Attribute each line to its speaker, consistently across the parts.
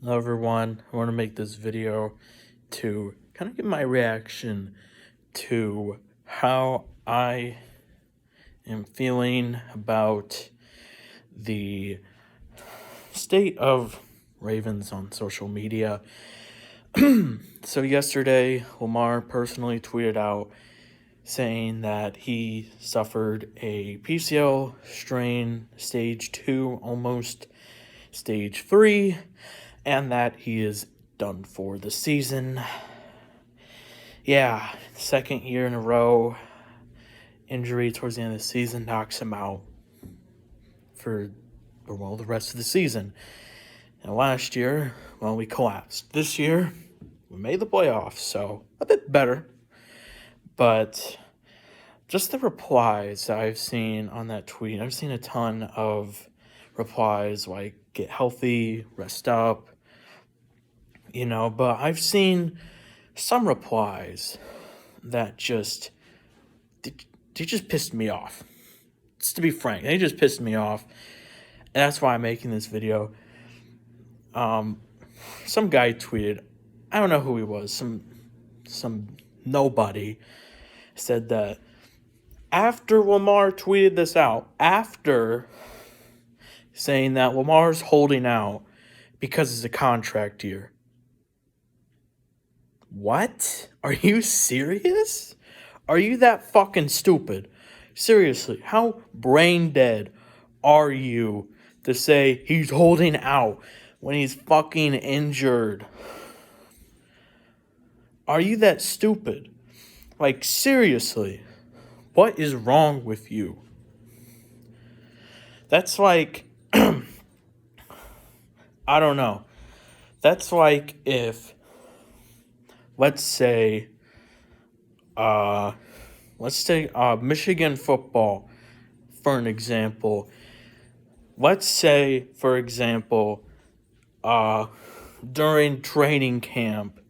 Speaker 1: Hello everyone, I want to make this video to kind of give my reaction to how I am feeling about the state of Ravens on social media. So yesterday, Lamar personally tweeted out saying that he suffered a PCL strain, stage 2, almost stage 3, and that he is done for the season. Yeah, second year in a row, injury towards the end of the season knocks him out for the rest of the season. And last year, we collapsed. This year, we made the playoffs, so a bit better. But just the replies that I've seen on that tweet, I've seen a ton of replies like, get healthy, rest up, but I've seen some replies that they just pissed me off. Just to be frank, they just pissed me off. And that's why I'm making this video. Some guy tweeted, I don't know who he was, some nobody said that after Lamar tweeted this out, after saying that Lamar's holding out because it's a contract year. What? Are you serious? Are you that fucking stupid? Seriously, how brain dead are you to say he's holding out when he's fucking injured? Are you that stupid? Like, seriously, what is wrong with you? That's like, I don't know. That's like if, let's take Michigan football for an example. Let's say, for example, during training camp,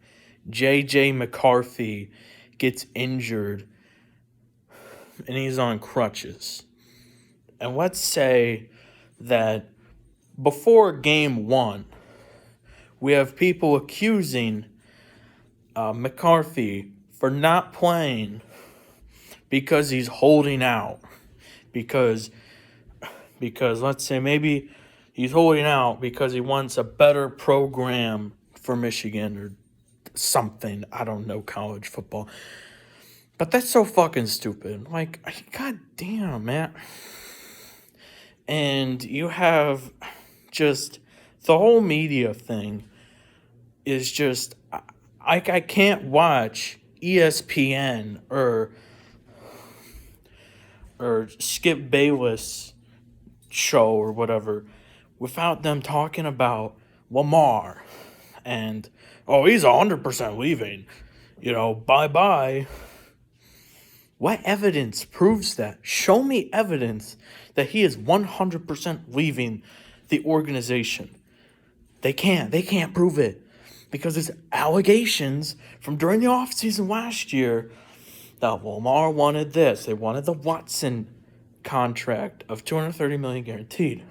Speaker 1: J.J. McCarthy gets injured and he's on crutches. And let's say that before game 1, we have people accusing McCarthy for not playing because he's holding out. Because let's say maybe he's holding out because he wants a better program for Michigan or something. I don't know college football. But that's so fucking stupid. Like, god damn, man. And you have just the whole media thing is just, I can't watch ESPN or Skip Bayless show or whatever without them talking about Lamar and, he's 100% leaving, bye-bye. What evidence proves that? Show me evidence that he is 100% leaving the organization. They can't prove it. Because it's allegations from during the offseason last year that Lamar wanted this. They wanted the Watson contract of $230 million guaranteed.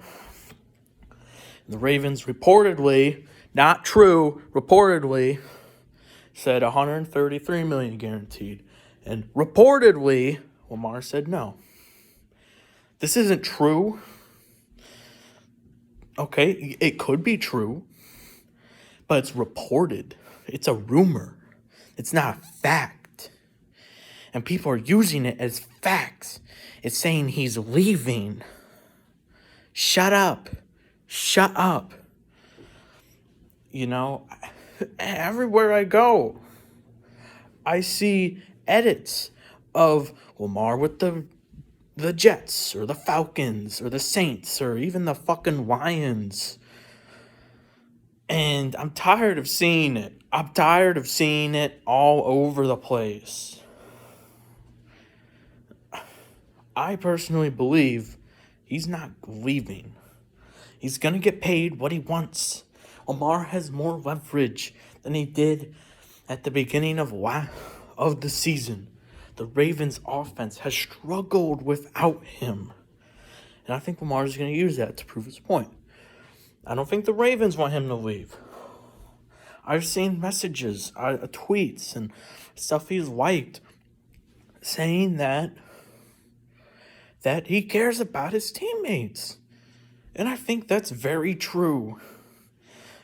Speaker 1: And the Ravens reportedly, not true, reportedly said $133 million guaranteed. And reportedly, Lamar said no. This isn't true. Okay, it could be true. But it's reported. It's a rumor. It's not a fact. And people are using it as facts. It's saying he's leaving. Shut up. Shut up. Everywhere I go, I see edits of Lamar with the Jets or the Falcons or the Saints or even the fucking Lions. And I'm tired of seeing it. I'm tired of seeing it all over the place. I personally believe he's not leaving. He's going to get paid what he wants. Lamar has more leverage than he did at the beginning of the season. The Ravens' offense has struggled without him. And I think Lamar's going to use that to prove his point. I don't think the Ravens want him to leave. I've seen messages, tweets, and stuff he's liked saying that he cares about his teammates. And I think that's very true.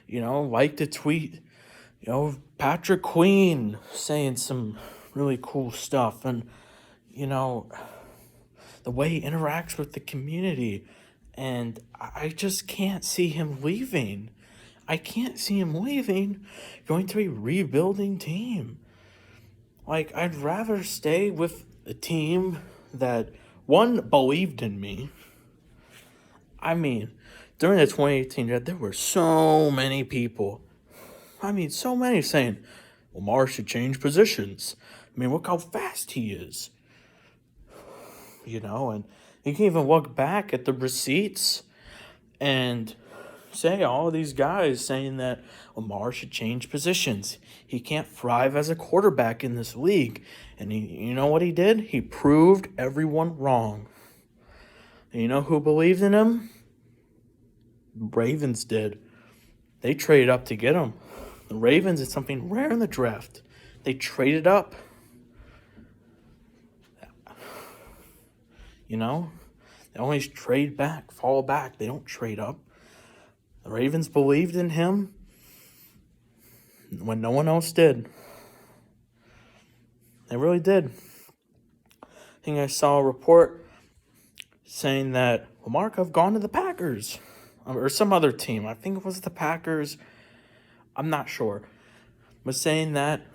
Speaker 1: Like the tweet, Patrick Queen saying some really cool stuff. And, the way he interacts with the community. And I just can't see him leaving. I can't see him leaving, going to a rebuilding team. Like, I'd rather stay with a team that, one, believed in me. I mean, during the 2018 draft, there were so many people. So many saying, Lamar should change positions. Look how fast he is. And you can even look back at the receipts and say all of these guys saying that Lamar should change positions. He can't thrive as a quarterback in this league. And you know what he did? He proved everyone wrong. And you know who believed in him? Ravens did. They traded up to get him. The Ravens is something rare in the draft. They traded up. They always trade back, fall back. They don't trade up. The Ravens believed in him when no one else did. They really did. I think I saw a report saying that Lamar could have gone to the Packers or some other team. I think it was the Packers. I'm not sure. But saying that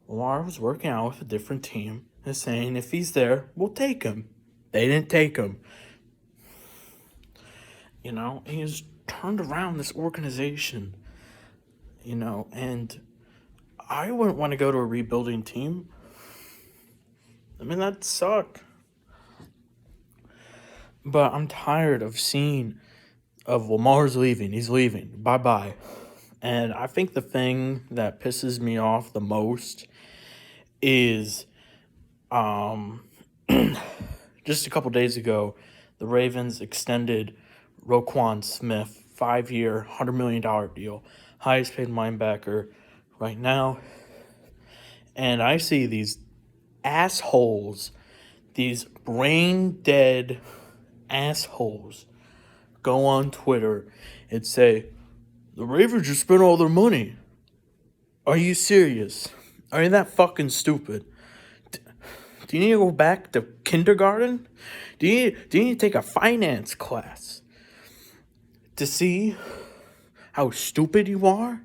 Speaker 1: Lamar was working out with a different team and saying if he's there, we'll take him. They didn't take him. He's turned around this organization, and I wouldn't want to go to a rebuilding team. That'd suck. But I'm tired of Lamar's leaving. He's leaving. Bye-bye. And I think the thing that pisses me off the most is just a couple days ago, the Ravens extended Roquan Smith, 5-year, $100 million deal, highest paid linebacker right now. And I see these assholes, these brain-dead assholes go on Twitter and say, the Ravens just spent all their money. Are you serious? Are you that fucking stupid? Do you need to go back to kindergarten? Do you need to take a finance class to see how stupid you are?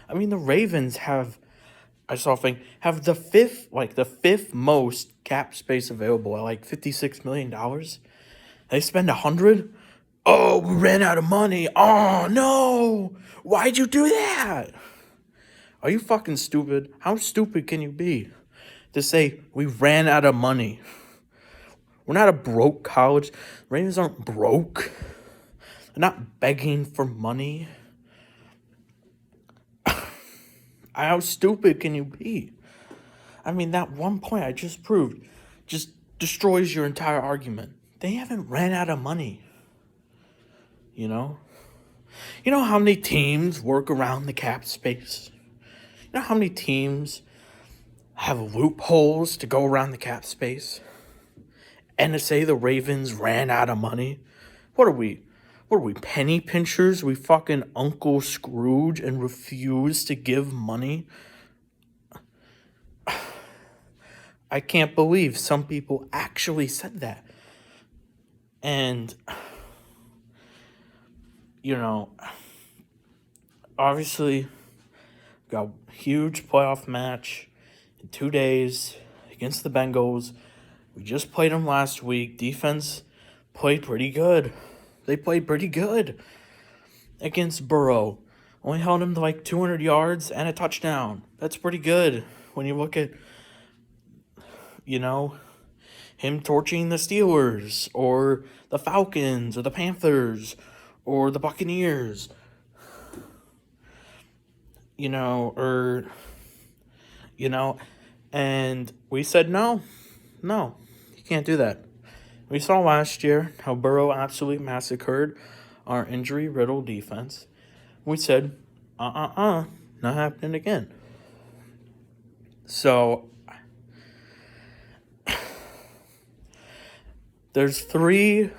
Speaker 1: The Ravens have the fifth most cap space available at $56 million. They spend $100. Oh, we ran out of money. Oh no! Why'd you do that? Are you fucking stupid? How stupid can you be to say we ran out of money? We're not a broke college. Ravens aren't broke. They're not begging for money. How stupid can you be? That one point I just proved just destroys your entire argument. They haven't ran out of money. You know how many teams work around the cap space? You know how many teams have loopholes to go around the cap space? And to say the Ravens ran out of money? What are we, penny pinchers? We fucking Uncle Scrooge and refuse to give money? I can't believe some people actually said that. And, obviously, got a huge playoff match in 2 days against the Bengals. We just played them last week. Defense played pretty good. They played pretty good against Burrow. Only held him to 200 yards and a touchdown. That's pretty good when you look at, him torching the Steelers or the Falcons or the Panthers or the Buccaneers. And we said, no, you can't do that. We saw last year how Burrow absolutely massacred our injury-riddled defense. We said, not happening again. So there's three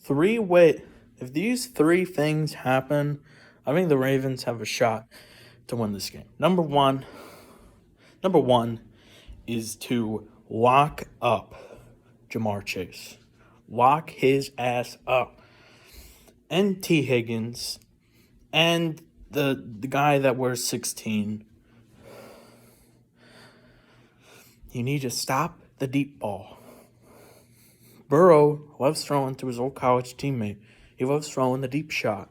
Speaker 1: way. If these three things happen, I think the Ravens have a shot to win this game. Number one is to lock up Jamar Chase. Lock his ass up. And T. Higgins and the guy that wears 16. You need to stop the deep ball. Burrow loves throwing to his old college teammate. He loves throwing the deep shot.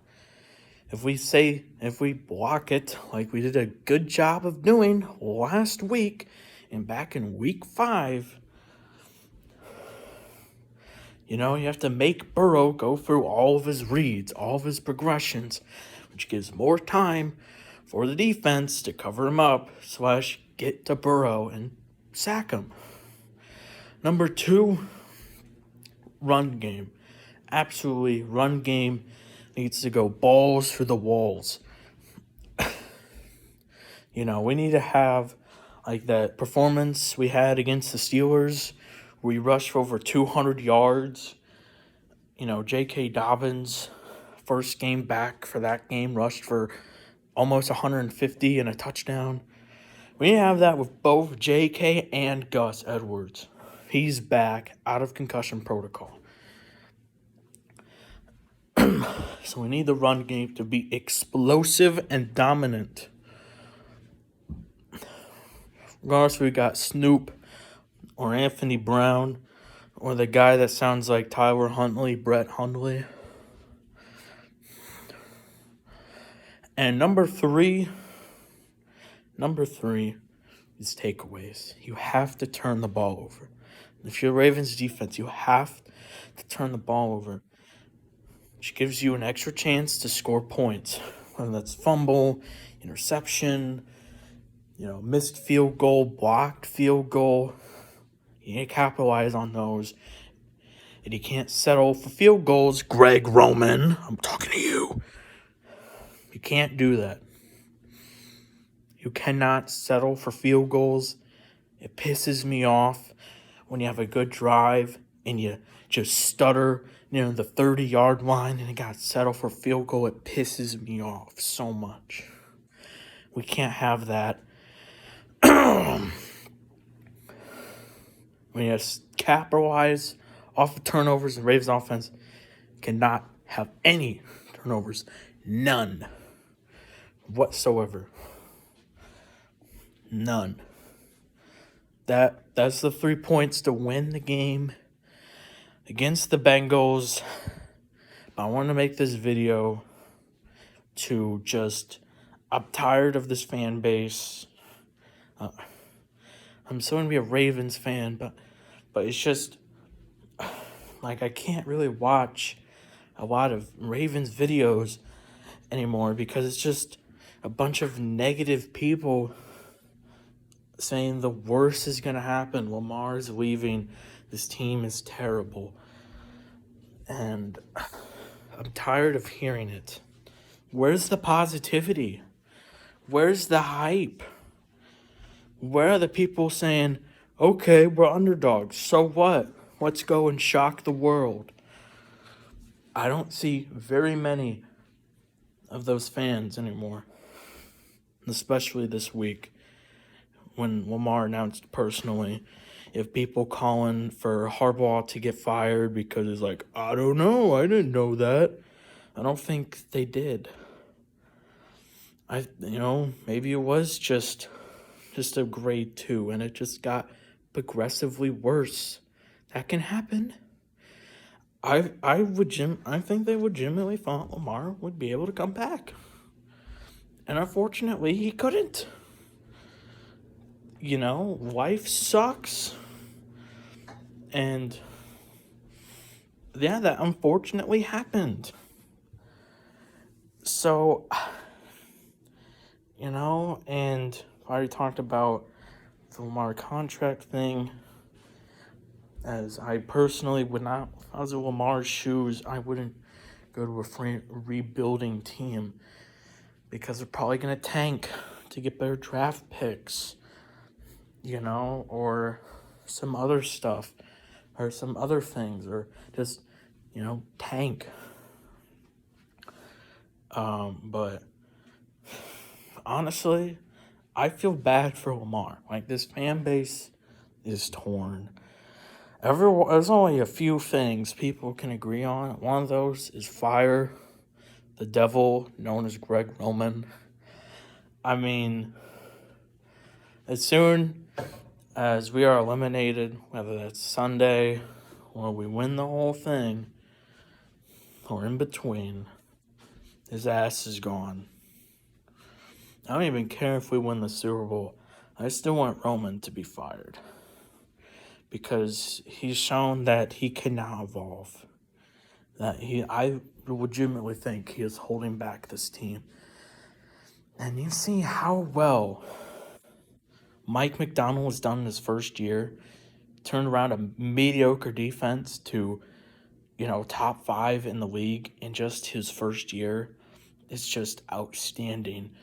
Speaker 1: If we block it like we did a good job of doing last week and back in week 5, you have to make Burrow go through all of his reads, all of his progressions, which gives more time for the defense to cover him up / get to Burrow and sack him. Number 2, run game. Absolutely, run game needs to go balls for the walls. We need to have like that performance we had against the Steelers. We rushed for over 200 yards. J.K. Dobbins, first game back for that game, rushed for almost 150 and a touchdown. We need to have that with both J.K. and Gus Edwards. He's back out of concussion protocol. So we need the run game to be explosive and dominant. Regardless if we got Snoop or Anthony Brown or the guy that sounds like Tyler Huntley, Brett Hundley. And number three is takeaways. You have to turn the ball over. If you're Ravens defense, you have to turn the ball over, which gives you an extra chance to score points, whether that's fumble, interception, missed field goal, blocked field goal. You need to capitalize on those. And you can't settle for field goals, Greg Roman. I'm talking to you. You can't do that. You cannot settle for field goals. It pisses me off when you have a good drive and you just stutter near the 30-yard line and you got to settle for field goal. It pisses me off so much. We can't have that. We just capitalize off of turnovers. The Ravens offense cannot have any turnovers. None. Whatsoever. None. That's the 3 points to win the game against the Bengals. But I want to make this video to I'm tired of this fan base. I'm still going to be a Ravens fan, but it's just like I can't really watch a lot of Ravens videos anymore because it's just a bunch of negative people saying the worst is going to happen. Lamar's leaving. This team is terrible. And I'm tired of hearing it. Where's the positivity? Where's the hype? Where are the people saying, okay, we're underdogs, so what? Let's go and shock the world. I don't see very many of those fans anymore, especially this week when Lamar announced personally. If people calling for Harbaugh to get fired because it's like, I don't know, I didn't know that. I don't think they did. Maybe it was just a grade 2 and it just got progressively worse. That can happen. I think they legitimately thought Lamar would be able to come back. And unfortunately, he couldn't. Life sucks. And yeah, that unfortunately happened. So, and I already talked about the Lamar contract thing. As I personally would not, if I was in Lamar's shoes, I wouldn't go to a rebuilding team because they're probably going to tank to get better draft picks, or some other stuff, or some other things, or just, tank. But honestly, I feel bad for Lamar. Like, this fan base is torn. There's only a few things people can agree on. One of those is fire the devil known as Greg Roman. I mean, as soon as we are eliminated, whether that's Sunday or we win the whole thing, or in between, his ass is gone. I don't even care if we win the Super Bowl. I still want Roman to be fired, because he's shown that he can now evolve. I legitimately think he is holding back this team. And you see how well Mike McDonald has done in his first year, turned around a mediocre defense to, top 5 in the league in just his first year. It's just outstanding.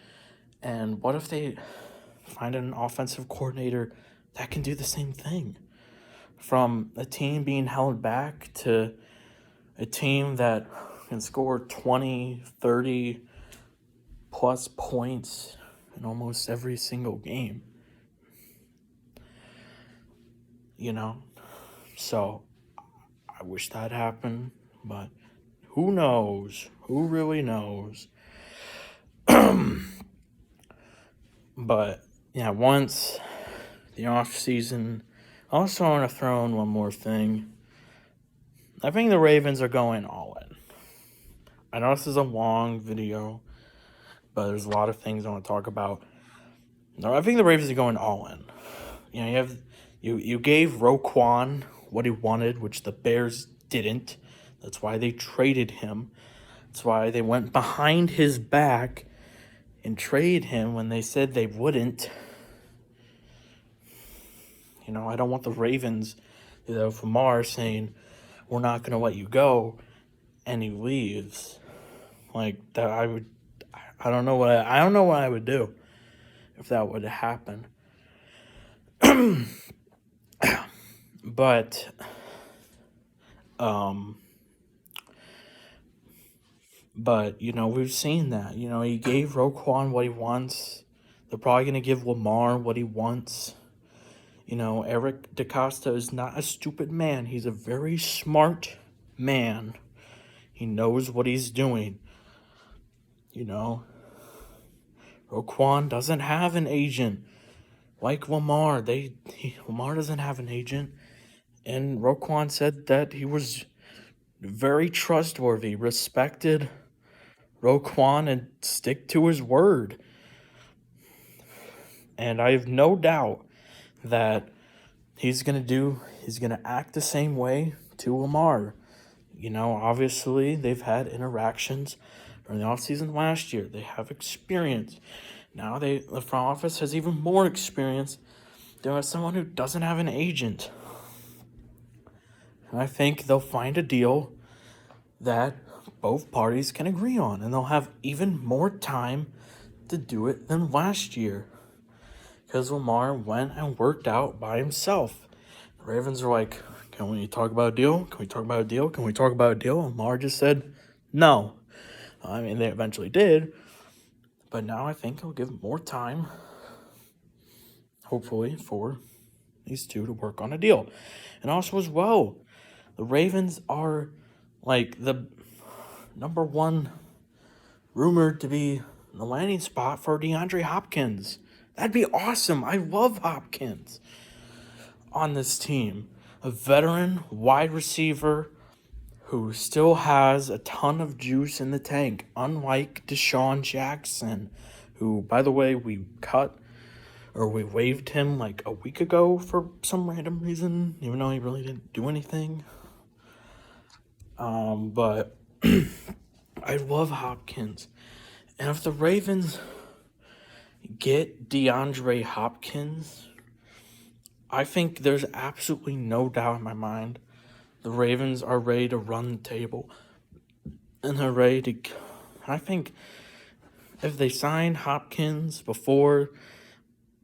Speaker 1: And what if they find an offensive coordinator that can do the same thing? From a team being held back to a team that can score 20, 30 plus points in almost every single game. So I wish that happened, but who knows? Who really knows? But yeah, once the off season, I also want to throw in one more thing. I think the Ravens are going all in. I know this is a long video, but there's a lot of things I want to talk about. No, I think the Ravens are going all in. You gave Roquan what he wanted, which the Bears didn't. That's why they traded him. That's why they went behind his back and traded him when they said they wouldn't. I don't want the Ravens, from Lamar saying, we're not going to let you go, and he leaves. Like that, I don't know what I would do if that would happen. But we've seen that. He gave Roquan what he wants. They're probably going to give Lamar what he wants. Eric DaCosta is not a stupid man. He's a very smart man. He knows what he's doing. Roquan doesn't have an agent like Lamar. Lamar doesn't have an agent. And Roquan said that he was very trustworthy, respected Roquan, and stick to his word. And I have no doubt that he's going to act the same way to Lamar. Obviously they've had interactions during the offseason last year. They have experience. Now the front office has even more experience. There is someone who doesn't have an agent. And I think they'll find a deal that both parties can agree on. And they'll have even more time to do it than last year. Because Lamar went and worked out by himself. The Ravens are like, can we talk about a deal? Can we talk about a deal? Can we talk about a deal? And Lamar just said, no. I mean, they eventually did. But now I think he'll give more time, hopefully, for these two to work on a deal. And also as well, the Ravens are like the number one rumored to be the landing spot for DeAndre Hopkins. That'd be awesome. I love Hopkins on this team. A veteran wide receiver who still has a ton of juice in the tank, unlike Deshaun Jackson, who, by the way, we waived him like a week ago for some random reason, even though he really didn't do anything. But I love Hopkins. And if the Ravens get DeAndre Hopkins, I think there's absolutely no doubt in my mind the Ravens are ready to run the table. And they're ready to... I think if they sign Hopkins before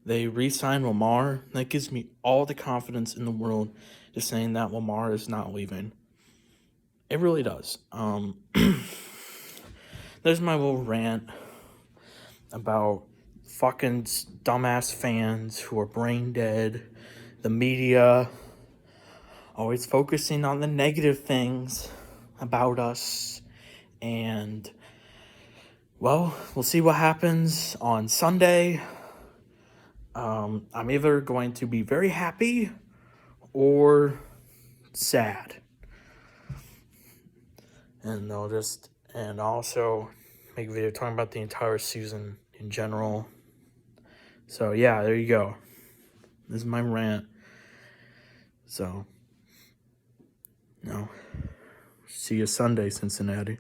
Speaker 1: they re-sign Lamar, that gives me all the confidence in the world to saying that Lamar is not leaving. It really does. There's my little rant about fucking dumbass fans who are brain dead, the media always focusing on the negative things about us, and well, we'll see what happens on Sunday. I'm either going to be very happy or sad, and and also make a video talking about the entire season in general. So yeah, there you go. This is my rant. So, see you Sunday, Cincinnati.